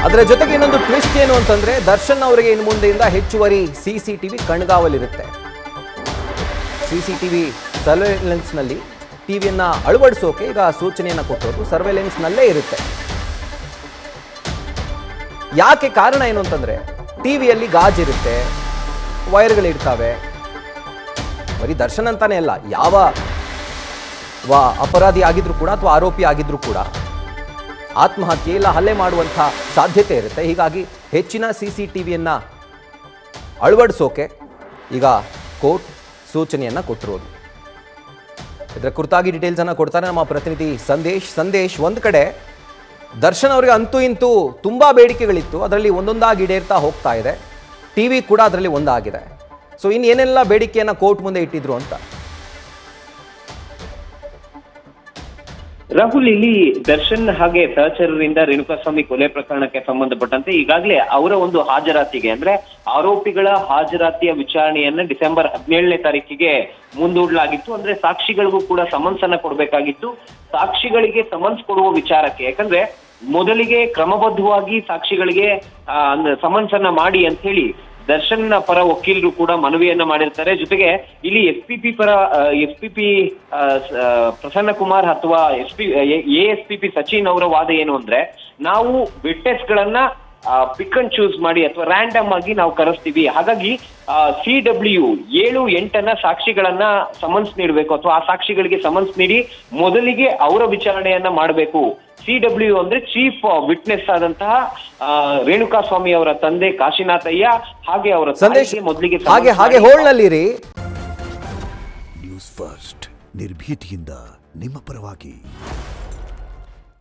ಅದರ ಜೊತೆಗೆ ಇನ್ನೊಂದು ಟ್ವಿಸ್ಟ್ ಏನು ಅಂತಂದ್ರೆ ದರ್ಶನ್ ಅವರಿಗೆ ಇನ್ನು ಮುಂದೆಯಿಂದ ಹೆಚ್ಚುವರಿ ಸಿಸಿಟಿವಿ ಕಣ್ಗಾವಲಿರುತ್ತೆ. ಸಿಸಿಟಿವಿ ಸರ್ವೆಲೆನ್ಸ್ನಲ್ಲಿ ಟಿವಿಯನ್ನ ಅಳವಡಿಸೋಕೆ ಈಗ ಸೂಚನೆಯನ್ನು ಕೊಟ್ಟರು. ಸರ್ವೆಲೆನ್ಸ್ನಲ್ಲೇ ಇರುತ್ತೆ. ಯಾಕೆ ಕಾರಣ ಏನು ಅಂತಂದ್ರೆ ಟಿವಿಯಲ್ಲಿ ಗಾಜಿರುತ್ತೆ, ವೈರ್ಗಳಿರ್ತಾವೆ. ಬರೀ ದರ್ಶನ್ ಅಂತಾನೆ ಅಲ್ಲ, ಯಾವ ಅಪರಾಧಿ ಆಗಿದ್ರು ಕೂಡ ಅಥವಾ ಆರೋಪಿ ಆಗಿದ್ರು ಕೂಡ ಆತ್ಮಹತ್ಯೆ ಇಲ್ಲ ಹಲ್ಲೆ ಮಾಡುವಂಥ ಸಾಧ್ಯತೆ ಇರುತ್ತೆ. ಹೀಗಾಗಿ ಹೆಚ್ಚಿನ CCTVಯನ್ನ ಅಳವಡಿಸೋಕೆ ಈಗ ಕೋರ್ಟ್ ಸೂಚನೆಯನ್ನ ಕೊಟ್ಟಿರೋದು. ಇದರ ಕುರಿತಾಗಿ ಡೀಟೇಲ್ಸ್ ಅನ್ನ ಕೊಡ್ತಾರೆ ನಮ್ಮ ಪ್ರತಿನಿಧಿ ಸಂದೇಶ್. ಒಂದು ಕಡೆ ದರ್ಶನ್ ಅವರಿಗೆ ಅಂತೂ ಇಂತೂ ತುಂಬಾ ಬೇಡಿಕೆಗಳಿತ್ತು, ಅದರಲ್ಲಿ ಒಂದೊಂದಾಗಿ ಈಡೇರ್ತಾ ಹೋಗ್ತಾ ಇದೆ. ಟಿವಿ ಕೂಡ ಅದರಲ್ಲಿ ಒಂದಾಗಿದೆ. ಸೊ ಇನ್ನೇನೆಲ್ಲ ಬೇಡಿಕೆಯನ್ನ ಕೋರ್ಟ್ ಮುಂದೆ ಇಟ್ಟಿದ್ರು ಅಂತ? ರಾಹುಲ್, ಇಲ್ಲಿ ದರ್ಶನ್ ಹಾಗೆ ಸಹಚರರಿಂದ ರೇಣುಕಾಸ್ವಾಮಿ ಕೊಲೆ ಪ್ರಕರಣಕ್ಕೆ ಸಂಬಂಧಪಟ್ಟಂತೆ ಈಗಾಗಲೇ ಅವರ ಒಂದು ಹಾಜರಾತಿಗೆ ಅಂದ್ರೆ ಆರೋಪಿಗಳ ಹಾಜರಾತಿಯ ವಿಚಾರಣೆಯನ್ನ ಡಿಸೆಂಬರ್ 17ನೇ ತಾರೀಕಿಗೆ ಮುಂದೂಡಲಾಗಿತ್ತು. ಅಂದ್ರೆ ಸಾಕ್ಷಿಗಳಿಗೂ ಕೂಡ ಸಮನ್ಸ್ ಅನ್ನ ಕೊಡಬೇಕಾಗಿತ್ತು. ಸಾಕ್ಷಿಗಳಿಗೆ ಸಮನ್ಸ್ ಕೊಡುವ ವಿಚಾರಕ್ಕೆ ಯಾಕಂದ್ರೆ ಮೊದಲಿಗೆ ಕ್ರಮಬದ್ಧವಾಗಿ ಸಾಕ್ಷಿಗಳಿಗೆ ಸಮನ್ಸ್ ಅನ್ನ ಮಾಡಿ ಅಂತ ಹೇಳಿ ದರ್ಶನ್ ಪರ ವಕೀಲರು ಕೂಡ ಮನವಿಯನ್ನ ಮಾಡಿರ್ತಾರೆ. ಜೊತೆಗೆ ಇಲ್ಲಿ ಎಸ್ಪಿಪಿ ಪ್ರಸನ್ನ ಕುಮಾರ್ ಅಥವಾ ಎಎಸ್ಪಿಪಿ ಸಚಿನ್ ಅವರ ವಾದ ಏನು ಅಂದ್ರೆ, ನಾವು ವಿಟ್ನೆಸ್ ಗಳನ್ನ ಪಿಕ್ ಅಂಡ್ ಚೂಸ್ ಮಾಡಿ ಅಥವಾ ರ್ಯಾಂಡಮ್ ಆಗಿ ನಾವು ಕರೆಸ್ತೀವಿ. ಹಾಗಾಗಿ CW 7-8 ಸಾಕ್ಷಿಗಳನ್ನ ಸಮನ್ಸ್ ನೀಡಬೇಕು ಅಥವಾ ಆ ಸಾಕ್ಷಿಗಳಿಗೆ ಸಮನ್ಸ್ ನೀಡಿ ಮೊದಲಿಗೆ ಅವರ ವಿಚಾರಣೆಯನ್ನ ಮಾಡಬೇಕು. CW ಅಂದ್ರೆ ಚೀಫ್ ವಿಟ್ನೆಸ್ ಆದಂತಹ ರೇಣುಕಾಸ್ವಾಮಿ ಅವರ ತಂದೆ ಕಾಶಿನಾಥಯ್ಯ ಹಾಗೆ ಅವರ ಮೊದಲಿಗೆ ಹಾಗೆ ಹೋಲ್ನಲ್ಲಿರಿ. ನ್ಯೂಸ್ ಫಸ್ಟ್ ನಿರ್ಭೀತಿಯಿಂದ ನಿಮ್ಮ ಪರವಾಗಿ.